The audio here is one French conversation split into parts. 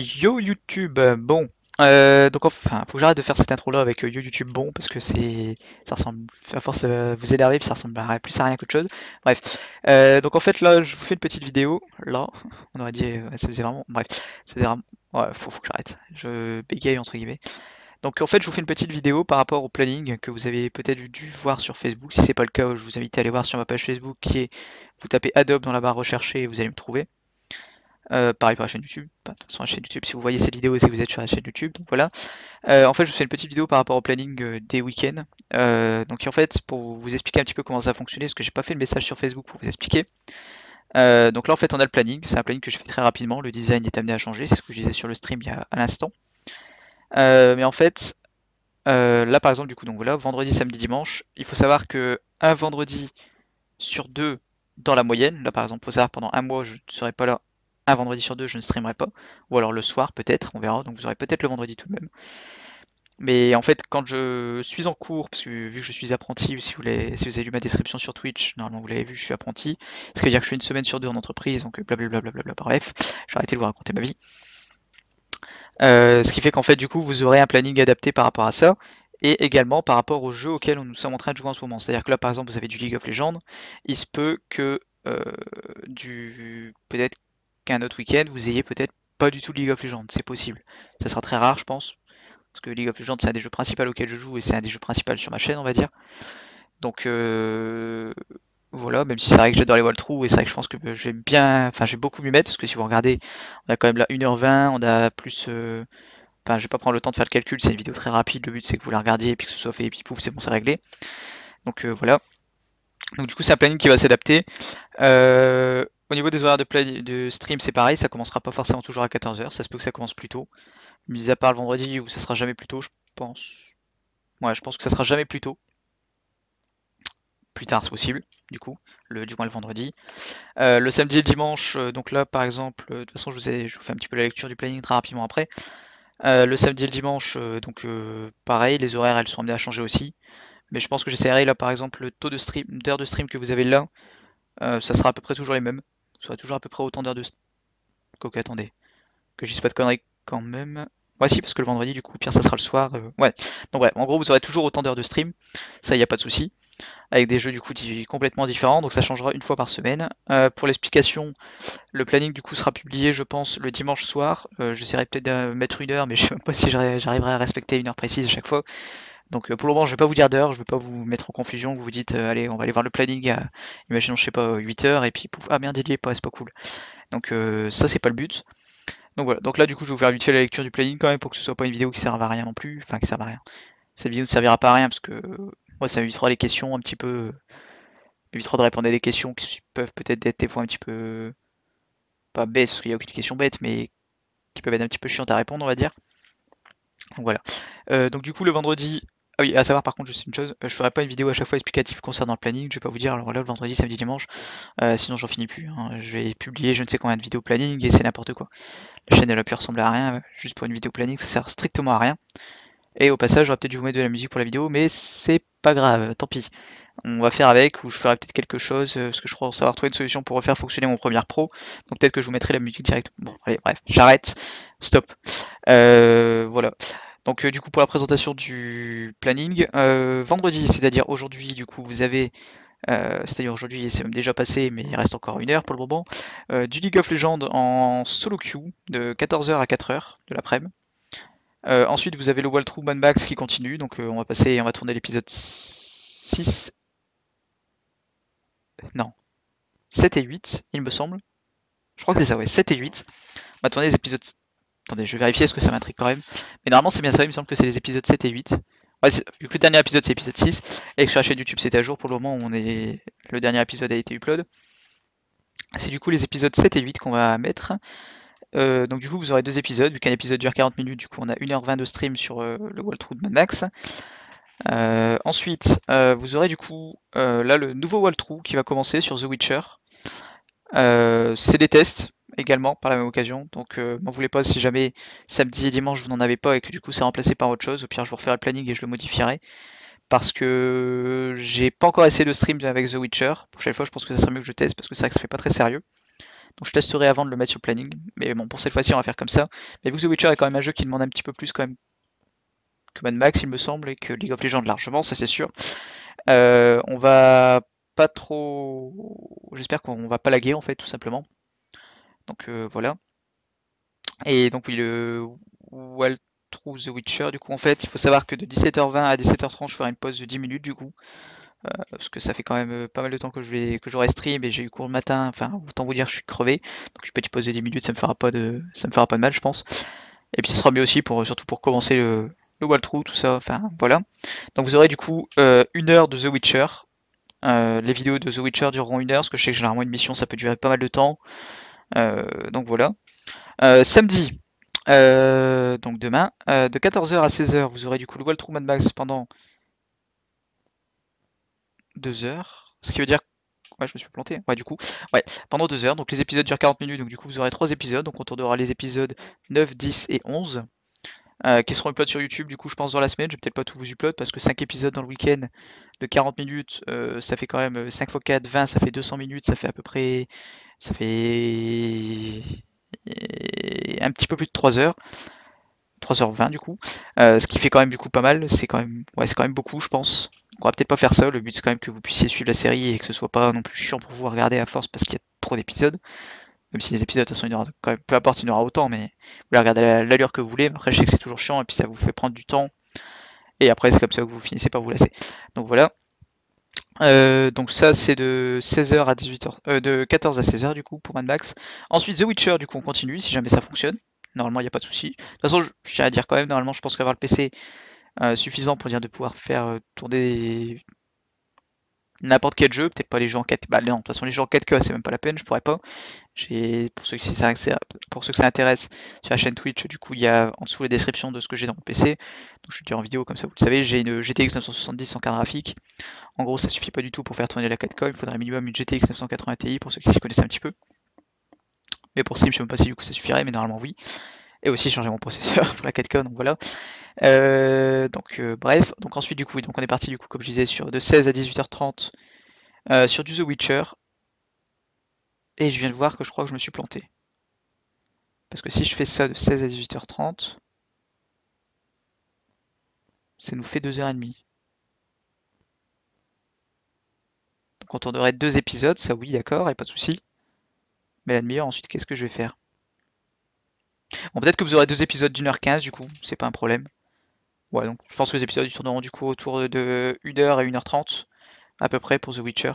Yo YouTube, bon, donc enfin, faut que j'arrête de faire cette intro là avec Yo YouTube bon parce que ça ressemble, à force vous énerver puis ça ressemble plus à rien qu'autre chose. Bref, donc en fait là je vous fais une petite vidéo, là, on aurait dit, ouais, ça faisait vraiment, bref, ça faisait vraiment, ouais, faut que j'arrête, je bégaye entre guillemets. Donc en fait je vous fais une petite vidéo par rapport au planning que vous avez peut-être dû voir sur Facebook, si c'est pas le cas je vous invite à aller voir sur ma page Facebook qui est, vous tapez Adobe dans la barre rechercher et vous allez me trouver. Pareil pour la chaîne YouTube. Bah, de toute façon, la chaîne YouTube, si vous voyez cette vidéo, c'est que vous êtes sur la chaîne YouTube. Donc voilà. En fait, je vous fais une petite vidéo par rapport au planning des week-ends. Donc en fait, pour vous expliquer un petit peu comment ça a fonctionné, parce que j'ai pas fait le message sur Facebook pour vous expliquer. Donc là, en fait, on a le planning. C'est un planning que je fais très rapidement. Le design est amené à changer. C'est ce que je disais sur le stream il y a à l'instant. Mais en fait, là, par exemple, du coup, donc voilà, vendredi, samedi, dimanche. Il faut savoir que un vendredi sur deux dans la moyenne. Là, par exemple, faut savoir pendant un mois, je ne serai pas là. Un vendredi sur deux, je ne streamerai pas. Ou alors le soir, peut-être, on verra. Donc vous aurez peut-être le vendredi tout de même. Mais en fait, quand je suis en cours, parce que vu que je suis apprenti, si vous avez lu ma description sur Twitch, normalement vous l'avez vu, je suis apprenti. Ce qui veut dire que je suis une semaine sur deux en entreprise, donc blablabla, blablabla, bref, je vais arrêter de vous raconter ma vie. Ce qui fait qu'en fait, du coup, vous aurez un planning adapté par rapport à ça, et également par rapport au jeu auquel nous sommes en train de jouer en ce moment. C'est-à-dire que là, par exemple, vous avez du League of Legends, il se peut que peut-être qu'un autre week-end, vous ayez peut-être pas du tout de League of Legends, c'est possible. Ça sera très rare, je pense, parce que League of Legends, c'est un des jeux principaux auxquels je joue, et c'est un des jeux principaux sur ma chaîne, on va dire. Donc voilà, même si c'est vrai que j'adore les walkthroughs, et c'est vrai que je pense que j'ai beaucoup mieux mettre, parce que si vous regardez, on a quand même là 1h20, on a plus enfin, je vais pas prendre le temps de faire le calcul, c'est une vidéo très rapide, le but c'est que vous la regardiez et puis que ce soit fait et puis pouf, c'est bon, c'est réglé. Donc voilà. Donc du coup, c'est un planning qui va s'adapter. Au niveau des horaires de stream, c'est pareil, ça commencera pas forcément toujours à 14h, ça se peut que ça commence plus tôt. Mis à part le vendredi où ça sera jamais plus tôt, je pense. Ouais, je pense que ça sera jamais plus tôt. Plus tard, c'est possible, du coup, du moins le vendredi. Le samedi et le dimanche, donc là par exemple, de toute façon, je vous fais un petit peu la lecture du planning très rapidement après. Le samedi et le dimanche, donc pareil, les horaires elles sont amenées à changer aussi. Mais je pense que j'essaierai là par exemple le taux de stream, d'heures de stream que vous avez là, ça sera à peu près toujours les mêmes. Ça sera toujours à peu près autant d'heures de stream. Ok, attendez, que je dise pas de conneries quand même. Ouais, si, parce que le vendredi, du coup, pire, ça sera le soir. Ouais. Donc, ouais, en gros, vous aurez toujours autant d'heures de stream. Ça, y a pas de souci. Avec des jeux, du coup, complètement différents. Donc, ça changera une fois par semaine. Pour l'explication, le planning, du coup, sera publié, je pense, le dimanche soir. J'essaierai peut-être de mettre une heure, mais je sais même pas si j'arriverai à respecter une heure précise à chaque fois. Donc pour le moment, je vais pas vous dire d'heure, je vais pas vous mettre en confusion, que vous vous dites allez, on va aller voir le planning à, imaginons, je sais pas, 8 heures, et puis pouf, ah merde, il y est pas, c'est pas cool. Donc ça, c'est pas le but. Donc voilà, donc là, du coup, je vais vous faire vite fait la lecture du planning quand même pour que ce soit pas une vidéo qui serve à rien non plus, enfin qui serve à rien. Cette vidéo ne servira pas à rien parce que moi, ça m'évitera les questions un petit peu, m'évitera de répondre à des questions qui peuvent peut-être être des fois un petit peu, pas bêtes, parce qu'il y a aucune question bête, mais qui peuvent être un petit peu chiantes à répondre, on va dire. Donc voilà. Donc du coup le vendredi, ah oui, à savoir par contre juste une chose, je ferai pas une vidéo à chaque fois explicative concernant le planning, je vais pas vous dire alors là le vendredi, samedi, dimanche, sinon j'en finis plus, hein. Je vais publier je ne sais combien de vidéos planning et c'est n'importe quoi. La chaîne elle a pu ressembler à rien, juste pour une vidéo planning, ça sert strictement à rien. Et au passage j'aurais peut-être dû vous mettre de la musique pour la vidéo, mais c'est pas grave, tant pis. On va faire avec, ou je ferai peut-être quelque chose, parce que je crois savoir trouver une solution pour refaire fonctionner mon Premiere Pro, donc peut-être que je vous mettrai la musique direct. Bon allez bref, j'arrête, stop. Voilà. Donc du coup pour la présentation du planning, vendredi, c'est-à-dire aujourd'hui, du coup vous avez, c'est-à-dire aujourd'hui c'est même déjà passé, mais il reste encore une heure pour le moment, du League of Legends en solo queue de 14h à 4h de l'après-midi. Ensuite vous avez le Walkthrough Mad Max qui continue, donc on va tourner l'épisode 6, non, 7 et 8 il me semble. Je crois que c'est ça, ouais, 7 et 8. On va tourner les épisodes. Attendez, je vais vérifier est-ce que ça m'intrigue quand même. Mais normalement c'est bien ça, il me semble que c'est les épisodes 7 et 8. Ouais, vu que le dernier épisode c'est l'épisode 6, et que sur la chaîne YouTube c'est à jour pour le moment où le dernier épisode a été upload. C'est du coup les épisodes 7 et 8 qu'on va mettre. Donc du coup vous aurez deux épisodes, vu qu'un épisode dure 40 minutes, du coup on a 1h20 de stream sur le Walkthrough de Mad Max. Ensuite, vous aurez du coup là le nouveau Walkthrough qui va commencer sur The Witcher. C'est des tests également par la même occasion, donc m'en voulez pas si jamais samedi et dimanche vous n'en avez pas et que du coup c'est remplacé par autre chose. Au pire je vous referai le planning et je le modifierai parce que j'ai pas encore essayé de stream avec The Witcher. Prochaine fois je pense que ça serait mieux que je teste parce que c'est vrai que ça fait pas très sérieux. Donc je testerai avant de le mettre sur le planning. Mais bon, pour cette fois-ci, on va faire comme ça. Mais vu que The Witcher est quand même un jeu qui demande un petit peu plus quand même que Mad Max, il me semble, et que League of Legends largement, ça c'est sûr. On va pas trop. J'espère qu'on va pas laguer en fait, tout simplement. Donc voilà. Et donc oui, le Walkthrough The Witcher, du coup en fait, il faut savoir que de 17h20 à 17h30, je ferai une pause de 10 minutes du coup. Parce que ça fait quand même pas mal de temps que j'aurai stream et j'ai eu cours le matin, enfin autant vous dire je suis crevé. Donc une petite pause de 10 minutes, ça me fera pas de mal je pense. Et puis ça sera bien aussi pour surtout pour commencer le walkthrough, tout ça, enfin voilà. Donc vous aurez du coup 1 heure de The Witcher. Les vidéos de The Witcher dureront 1 heure, parce que je sais que généralement une mission ça peut durer pas mal de temps. Donc voilà. Samedi, donc demain, de 14h à 16h, vous aurez du coup le walkthrough Mad Max pendant 2 heures. Ce qui veut dire. Ouais, je me suis planté. Ouais, du coup. Ouais, pendant 2 heures. Donc les épisodes durent 40 minutes. Donc du coup, vous aurez 3 épisodes. Donc on tournera les épisodes 9, 10 et 11. Qui seront upload sur YouTube, du coup, je pense, dans la semaine. Je vais peut-être pas tout vous upload parce que 5 épisodes dans le week-end de 40 minutes, ça fait quand même 5 x 4, 20, ça fait 200 minutes. Ça fait à peu près. Ça fait. Un petit peu plus de 3 heures. 3h20 du coup. Ce qui fait quand même du coup pas mal, c'est quand même beaucoup je pense. On va peut-être pas faire ça, le but c'est quand même que vous puissiez suivre la série et que ce soit pas non plus chiant pour vous à regarder à force parce qu'il y a trop d'épisodes. Même si les épisodes de toute façon il y aura quand même, peu importe il y en aura autant, mais vous les regardez à l'allure que vous voulez. Après je sais que c'est toujours chiant et puis ça vous fait prendre du temps. Et après c'est comme ça que vous finissez par vous lasser. Donc voilà. Donc ça c'est de 16h à 18h, de 14 à 16h du coup pour Mad Max. Ensuite The Witcher du coup on continue si jamais ça fonctionne. Normalement il n'y a pas de souci. De toute façon je tiens à dire quand même, normalement je pense qu'avoir le PC suffisant pour dire de pouvoir faire tourner n'importe quel jeu, peut-être pas les jeux en 4K. Bah non, de toute façon les jeux en 4K c'est même pas la peine, je pourrais pas. Pour ceux que ça intéresse sur la chaîne Twitch, du coup il y a en dessous la description de ce que j'ai dans mon PC. Donc je suis dire en vidéo comme ça vous le savez, j'ai une GTX 970 en carte graphique. En gros ça suffit pas du tout pour faire tourner la 4K, il faudrait minimum une GTX 980 Ti pour ceux qui s'y connaissent un petit peu. Mais pour Steam je sais même pas si du coup ça suffirait, mais normalement oui. Et aussi changer mon processeur pour la 4K, donc voilà. Bref, donc ensuite du coup, oui, donc on est parti du coup comme je disais sur de 16 à 18h30 sur du The Witcher, et je viens de voir que je crois que je me suis planté. Parce que si je fais ça de 16 à 18h30, ça nous fait 2h30. Donc on tournerait 2 épisodes, ça oui d'accord, et pas de souci. Mais la demi-heure ensuite qu'est-ce que je vais faire? Bon peut-être que vous aurez 2 épisodes d'1h15 du coup, c'est pas un problème. Ouais donc je pense que les épisodes ils tourneront du coup autour de 1h et 1h30 à peu près pour The Witcher.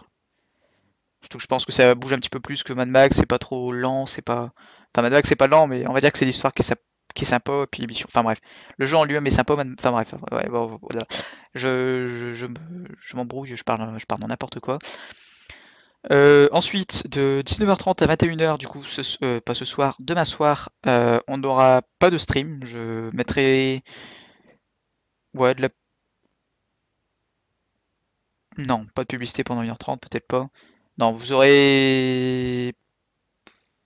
Surtout que je pense que ça bouge un petit peu plus que Mad Max, c'est pas trop lent, c'est pas. Enfin, Mad Max c'est pas lent, mais on va dire que c'est l'histoire qui est sympa, puis l'émission. Enfin bref, le jeu en lui-même est sympa, enfin bref, ouais, bon, voilà. Je m'embrouille, je parle dans n'importe quoi. Ensuite, de 19h30 à 21h, du coup, pas ce soir, demain soir, on n'aura pas de stream. Je mettrai. Ouais, de la. Non, pas de publicité pendant 1h30, peut-être pas. Non, vous aurez.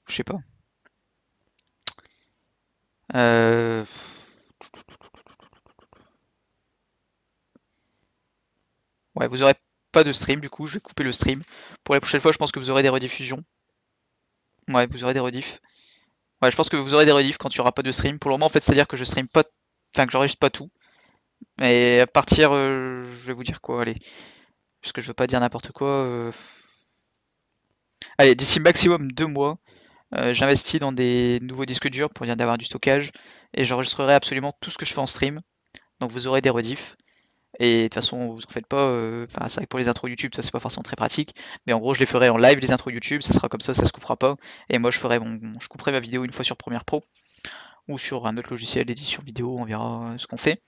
Je sais pas. Euh, Ouais, vous aurez pas de stream du coup, je vais couper le stream. Pour la prochaine fois, je pense que vous aurez des rediffusions. Ouais, vous aurez des rediffs. Ouais, je pense que vous aurez des rediffs quand il y aura pas de stream. Pour le moment, en fait, c'est-à-dire que je stream pas, enfin que j'enregistre pas tout. Mais à partir, je vais vous dire quoi, allez, parce que je veux pas dire n'importe quoi. Allez, d'ici maximum 2 mois, j'investis dans des nouveaux disques durs pour dire d'avoir du stockage et j'enregistrerai absolument tout ce que je fais en stream. Donc vous aurez des rediffs. Et de toute façon, vous en faites pas. Enfin, c'est vrai que pour les intros YouTube, ça c'est pas forcément très pratique. Mais en gros, je les ferai en live les intros YouTube. Ça sera comme ça se coupera pas. Et moi, je couperai ma vidéo une fois sur Premiere Pro ou sur un autre logiciel d'édition vidéo. On verra ce qu'on fait.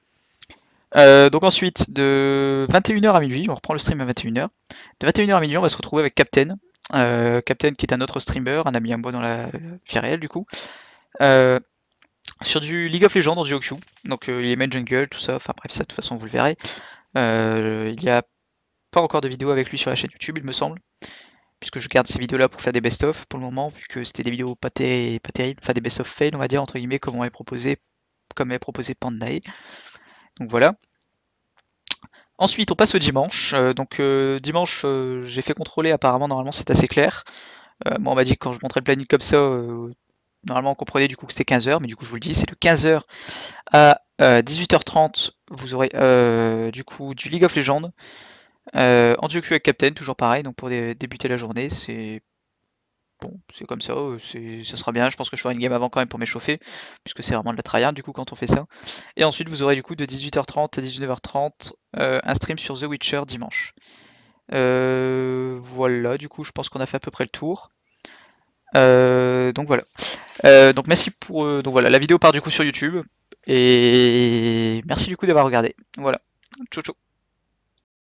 Donc ensuite, de 21h à minuit, on reprend le stream à 21h. De 21h à minuit, on va se retrouver avec Captain. Captain qui est un autre streamer, un ami à moi dans la vie réelle du coup. Euh, sur du League of Legends en duo queue. Donc il est main jungle, tout ça. Enfin bref, ça de toute façon vous le verrez. Il y a pas encore de vidéo avec lui sur la chaîne YouTube, il me semble, puisque je garde ces vidéos-là pour faire des best-of pour le moment, vu que c'était des vidéos pas terribles, enfin des best-of fail, on va dire, entre guillemets, comme est proposé Pandae. Donc voilà. Ensuite, on passe au dimanche. Dimanche, j'ai fait contrôler, apparemment, normalement, c'est assez clair. Moi, on m'a dit que quand je montrais le planning comme ça, normalement on comprenait du coup que c'était 15h, mais du coup je vous le dis, c'est de 15h à 18h30, vous aurez du coup du League of Legends en duo queue avec Captain, toujours pareil, donc pour débuter la journée, c'est bon, c'est comme ça, ça sera bien. Je pense que je ferai une game avant quand même pour m'échauffer, puisque c'est vraiment de la tryhard du coup quand on fait ça. Et ensuite vous aurez du coup de 18h30 à 19h30 un stream sur The Witcher dimanche. Voilà, du coup je pense qu'on a fait à peu près le tour. Donc voilà. Donc merci pour donc voilà, la vidéo part du coup sur YouTube et merci du coup d'avoir regardé. Voilà. Ciao ciao.